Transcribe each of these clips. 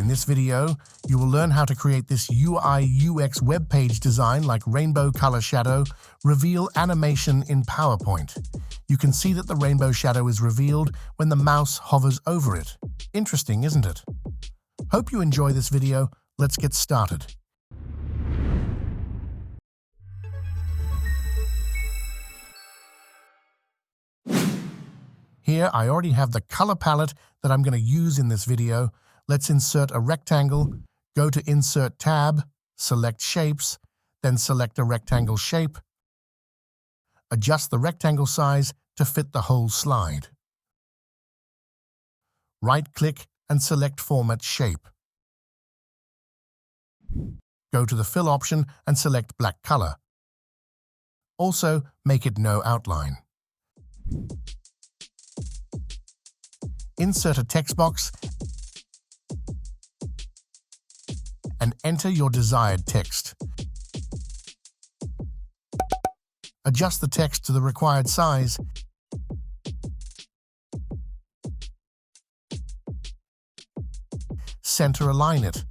this video, you will learn how to create this UI/UX web page design like rainbow color shadow, reveal animation in PowerPoint. You can see that the rainbow shadow is revealed when the mouse hovers over it. Interesting, isn't it? Hope you enjoy this video. Let's get started. Here, I already have the color palette that I'm going to use in this video. Let's insert a rectangle, go to Insert tab, select Shapes, then select a rectangle shape. Adjust the rectangle size to fit the whole slide. Right-click and select Format Shape. Go to the Fill option and select Black Color. Also, make it no outline. Insert a text box and enter your desired text. Adjust the text to the required size. Center align it.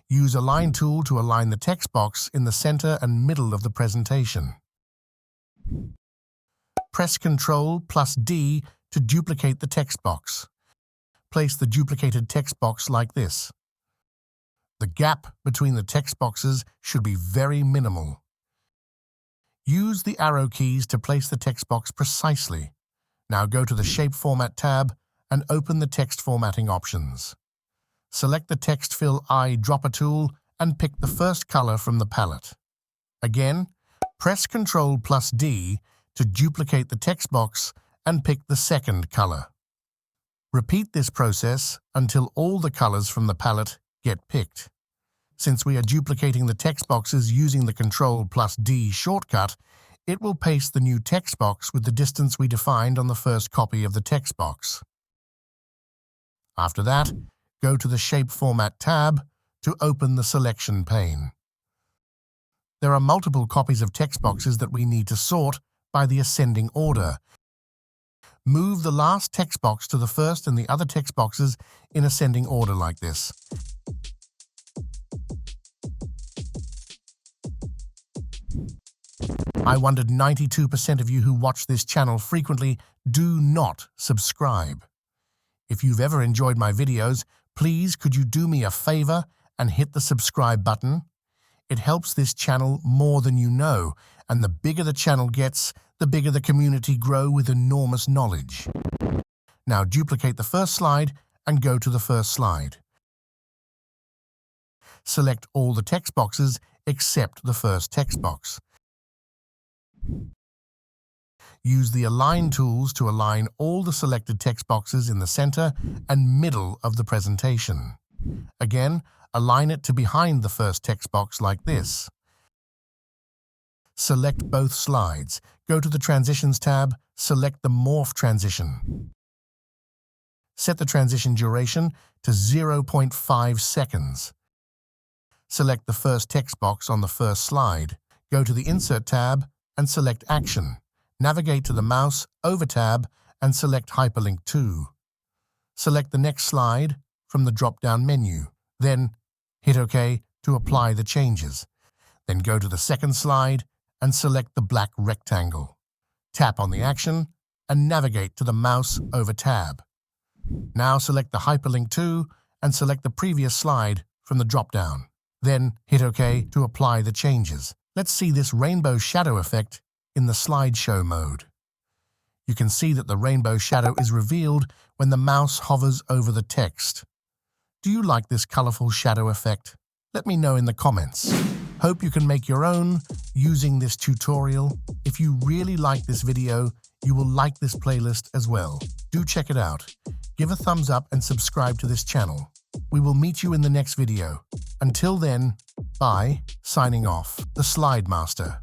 Use Align tool to align the text box in the center and middle of the presentation. Press Ctrl+D to duplicate the text box. Place the duplicated text box like this. The gap between the text boxes should be very minimal. Use the arrow keys to place the text box precisely. Now go to the Shape Format tab and open the text formatting options. Select the Text Fill Eyedropper tool and pick the first color from the palette. Again, press Ctrl+D to duplicate the text box and pick the second color. Repeat this process until all the colors from the palette get picked. Since we are duplicating the text boxes using the Ctrl+D shortcut, it will paste the new text box with the distance we defined on the first copy of the text box. After that, go to the Shape Format tab to open the selection pane. There are multiple copies of text boxes that we need to sort by the ascending order. Move the last text box to the first and the other text boxes in ascending order like this. I wondered 92% of you who watch this channel frequently do not subscribe. If you've ever enjoyed my videos, please could you do me a favor and hit the subscribe button? It helps this channel more than you know, and the bigger the channel gets, the bigger the community grow with enormous knowledge. Now duplicate the first slide and go to the first slide. Select all the text boxes except the first text box. Use the Align tools to align all the selected text boxes in the center and middle of the presentation. Again, align it to behind the first text box like this. Select both slides. Go to the Transitions tab, select the Morph transition. Set the transition duration to 0.5 seconds. Select the first text box on the first slide. Go to the Insert tab and select Action. Navigate to the Mouse Over tab and select Hyperlink to. Select the next slide from the drop-down menu. Then hit OK to apply the changes. Then go to the second slide and select the black rectangle. Tap on the action and navigate to the Mouse Over tab. Now select the Hyperlink to and select the previous slide from the drop-down. Then hit OK to apply the changes. Let's see this rainbow shadow effect in the slideshow mode. You can see that the rainbow shadow is revealed when the mouse hovers over the text. Do you like this colorful shadow effect? Let me know in the comments. Hope you can make your own using this tutorial. If you really like this video, you will like this playlist as well. Do check it out. Give a thumbs up and subscribe to this channel. We will meet you in the next video. Until then, bye. Signing off, the Slide Master.